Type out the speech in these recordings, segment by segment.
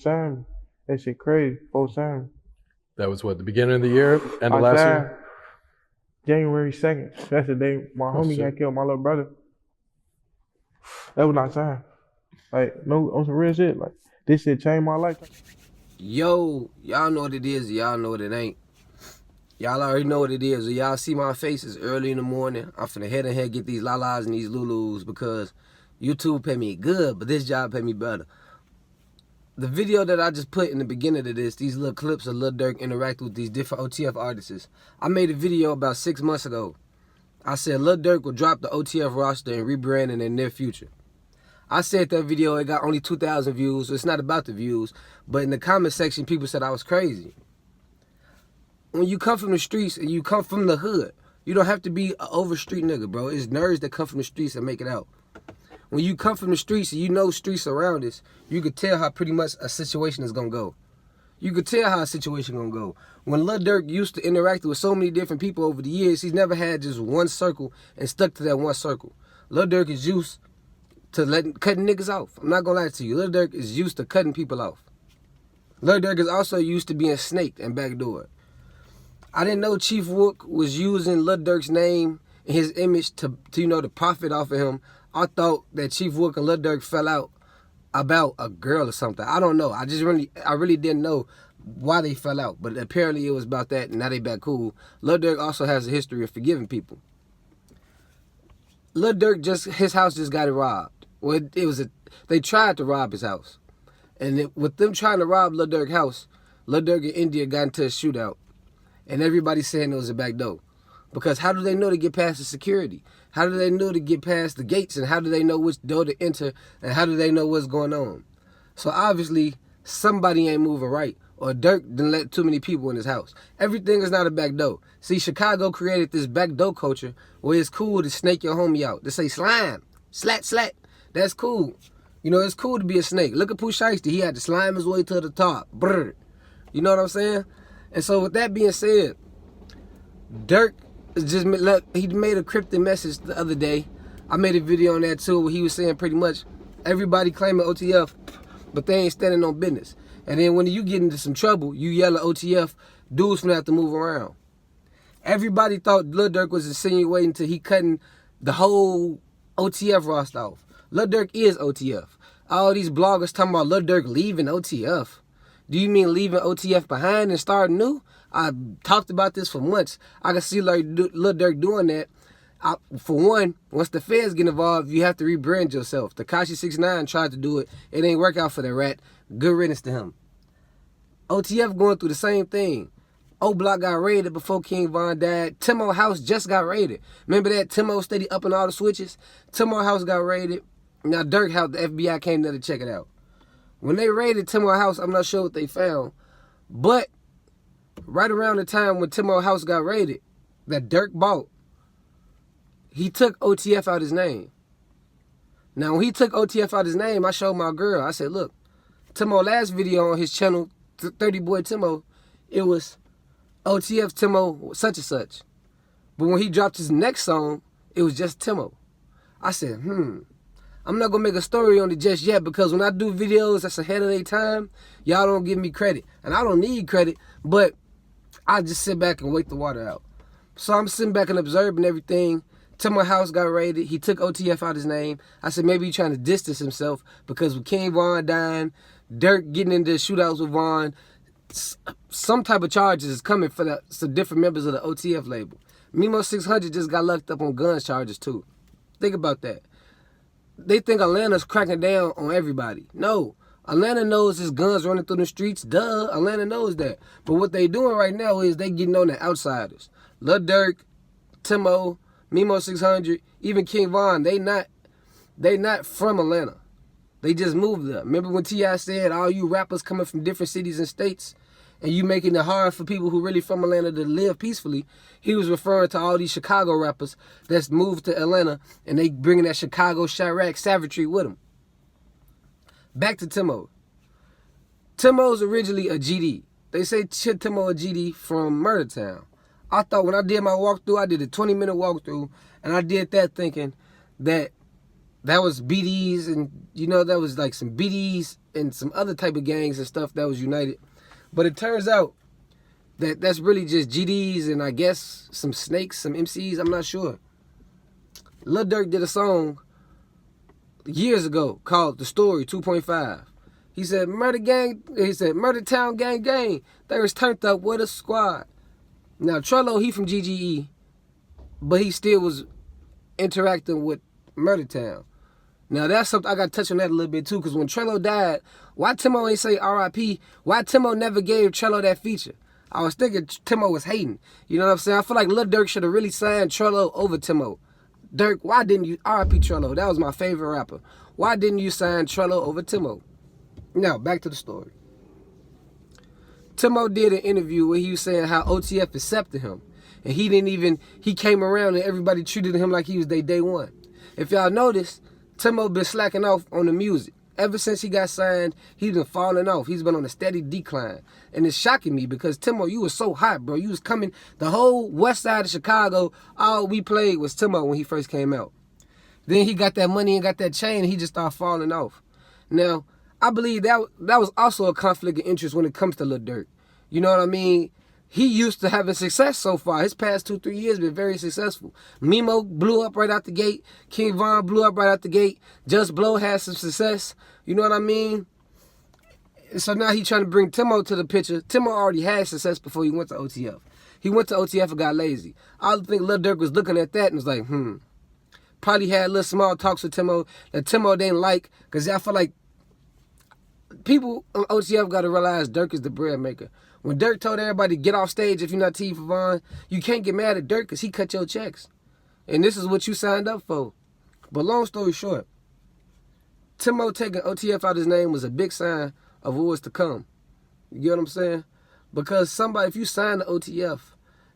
signed me. That shit crazy. 4 signed me. That was what, the beginning of the year, end of I last signed year? January 2nd. That's the day my homie shit. got killed, my little brother. That was not signed. Like, no, on some real shit. Like, this shit changed my life. Yo, y'all know what it is, y'all know what it ain't. Y'all already know what it is. Y'all see my faces early in the morning. I'm finna head and head get these lalas and these lulus because YouTube pay me good, but this job pay me better. The video that I just put in the beginning of this, these little clips of Lil Durk interact with these different OTF artists. I made a video about 6 months ago. I said Lil Durk will drop the OTF roster and rebrand in the near future. I said that video, it got only 2,000 views. So it's not about the views, but in the comment section, people said I was crazy. When you come from the streets and you come from the hood, you don't have to be an over street nigga, bro. It's nerds that come from the streets and make it out. When you come from the streets and you know streets around us, you could tell how pretty much a situation is gonna go. You could tell how a situation gonna go. When Lil Durk used to interact with so many different people over the years, he's never had just one circle and stuck to that one circle. Lil Durk is used to cutting niggas off. I'm not gonna lie to you. Lil Durk is used to cutting people off. Lil Durk is also used to being snaked and backdoored. I didn't know Chief Wook was using Lil Durk's name and his image to profit off of him. I thought that Chief Wook and Lil Durk fell out about a girl or something. I don't know. I really didn't know why they fell out. But apparently it was about that, and now they back cool. Lil Durk also has a history of forgiving people. Lil Durk his house just got robbed. Well, they tried to rob his house. And with them trying to rob Lil Durk's house, Lil Durk and India got into a shootout. And everybody's saying it was a back door. Because how do they know to get past the security? How do they know to get past the gates? And how do they know which door to enter? And how do they know what's going on? So obviously, somebody ain't moving right. Or Durk didn't let too many people in his house. Everything is not a back door. See, Chicago created this back door culture where it's cool to snake your homie out. To say slime, slat, slat. That's cool. You know, it's cool to be a snake. Look at Pooh Shiesty. He had to slime his way to the top. Brr. You know what I'm saying? And so with that being said, Durk he made a cryptic message the other day. I made a video on that too where he was saying pretty much everybody claiming OTF, but they ain't standing on business. And then when you get into some trouble, you yell at OTF, dudes finna have to move around. Everybody thought Lil Durk was insinuating till he cutting the whole OTF roster off. Lil Durk is OTF. All these bloggers talking about Lil Durk leaving OTF. Do you mean leaving OTF behind and starting new? I talked about this for months. I can see Lil Durk doing that. For one, once the feds get involved, you have to rebrand yourself. Tekashi 6ix9ine tried to do it. It ain't work out for that rat. Good riddance to him. OTF going through the same thing. O-Block got raided before King Von died. Timo house just got raided. Remember that? Timo steady upping all the switches. Timo house got raided. Now Durk house, the FBI came there to check it out. When they raided Timo house, I'm not sure what they found. But right around the time when Timo house got raided, that Durk bought, he took OTF out his name. Now, when he took OTF out his name, I showed my girl. I said, look, Timo last video on his channel, 30 Boy Timo, it was OTF Timo such and such. But when he dropped his next song, it was just Timo. I said, I'm not going to make a story on it just yet because when I do videos that's ahead of their time, y'all don't give me credit. And I don't need credit, but I just sit back and wait the water out. So I'm sitting back and observing everything. Timo house got raided. He took OTF out his name. I said maybe he's trying to distance himself because with King Von dying, Durk getting into shootouts with Von, some type of charges is coming for some different members of the OTF label. Mimo 600 just got locked up on guns charges too. Think about that. They think Atlanta's cracking down on everybody. No. Atlanta knows there's guns running through the streets. Duh. Atlanta knows that. But what they doing right now is they getting on the outsiders. Lil Durk, Timo, Mimo 600, even King Von, they not from Atlanta. They just moved there. Remember when T.I. said all you rappers coming from different cities and states and you making it hard for people who really from Atlanta to live peacefully? He was referring to all these Chicago rappers that's moved to Atlanta and they bringing that Chicago Chirac savagery with them. Back to Timo. Timo's originally a GD. They say Timo a GD from Murder Town. I thought when I did my walkthrough, I did a 20-minute walkthrough, and I did that thinking that was BDs and, that was like some BDs and some other type of gangs and stuff that was united. But it turns out that that's really just GDs and I guess some snakes, some MCs, I'm not sure. Lil Durk did a song years ago called The Story 2.5. He said, Murder Town Gang Gang. They was turned up with a squad. Now, Trello, he from GGE, but he still was interacting with Murder Town. Now, that's something I got to touch on that a little bit, too, because when Trello died, why Timo ain't say RIP? Why Timo never gave Trello that feature? I was thinking Timo was hating. You know what I'm saying? I feel like Lil Durk should have really signed Trello over Timo. Durk, why didn't you, RIP Trello, that was my favorite rapper. Why didn't you sign Trello over Timo? Now, back to the story. Timo did an interview where he was saying how OTF accepted him. And he came around and everybody treated him like he was their day one. If y'all notice, Timo been slacking off on the music. Ever since he got signed, he's been falling off. He's been on a steady decline. And it's shocking me because, Timo, you was so hot, bro. You was coming, the whole west side of Chicago, all we played was Timo when he first came out. Then he got that money and got that chain, and he just started falling off. Now, I believe that was also a conflict of interest when it comes to Lil Durk. You know what I mean? He used to having success so far. His past 2-3 years been very successful. Mimo blew up right out the gate. King Von blew up right out the gate. Just Blow had some success. You know what I mean? So now he trying to bring Timo to the picture. Timo already had success before he went to OTF. He went to OTF and got lazy. I think Lil Durk was looking at that and was like, Probably had little small talks with Timo that Timo didn't like, because I feel like people on OTF got to realize Durk is the bread maker. When Durk told everybody to get off stage if you're not T for Von, you can't get mad at Durk because he cut your checks. And this is what you signed up for. But long story short, Timo taking OTF out his name was a big sign of what was to come. You get what I'm saying? Because somebody, if you sign the OTF,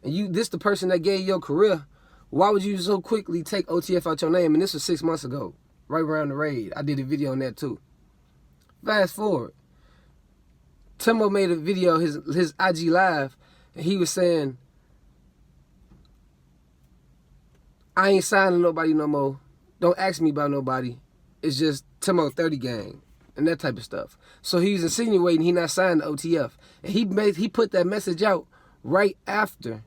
and this the person that gave you your career, why would you so quickly take OTF out your name? And this was 6 months ago, right around the raid. I did a video on that too. Fast forward. Timo made a video, his IG Live, and he was saying, I ain't signing nobody no more. Don't ask me about nobody. It's just Timo 30 gang and that type of stuff. So he's insinuating he not signed the OTF. And he put that message out right after.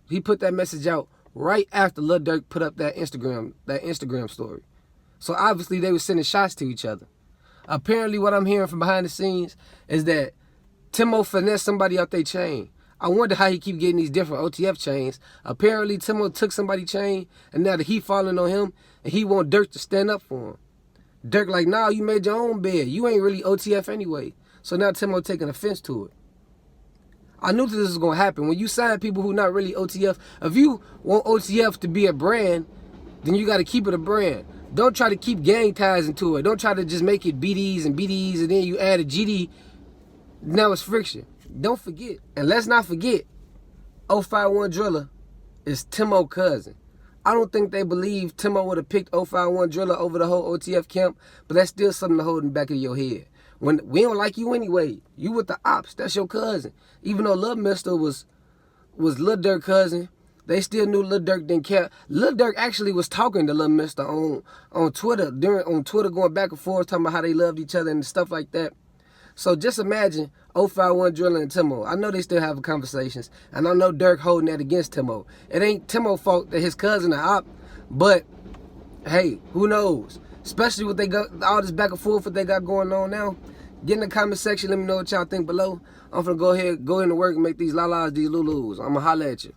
He put that message out right after Lil Durk put up that Instagram story. So obviously they were sending shots to each other. Apparently what I'm hearing from behind the scenes is that Timo finessed somebody out their chain. I wonder how he keep getting these different OTF chains. Apparently Timo took somebody's chain, and now that he falling on him, and he want Durk to stand up for him. Durk like, nah, you made your own bed. You ain't really OTF anyway. So now Timo taking offense to it. I knew that this was going to happen. When you sign people who not really OTF, if you want OTF to be a brand, then you got to keep it a brand. Don't try to keep gang ties into it. Don't try to just make it BDs and then you add a GD. Now it's friction. Don't forget. And let's not forget, 051 Driller is Timo's cousin. I don't think they believe Timo would have picked 051 Driller over the whole OTF camp, but that's still something to hold in the back of your head. When we don't like you anyway. You with the ops. That's your cousin. Even though Lil Mister was Lil Durk's cousin, they still knew Lil Durk didn't care. Lil Durk actually was talking to Lil Mister on Twitter, going back and forth, talking about how they loved each other and stuff like that. So just imagine 051 Driller and Timo. I know they still having conversations, and I know Durk holding that against Timo. It ain't Timo's fault that his cousin a op, but hey, who knows? Especially what they got, all this back and forth what they got going on now. Get in the comment section, let me know what y'all think below. I'm finna go ahead, go into work and make these lalas, these lulus. I'ma holla at you.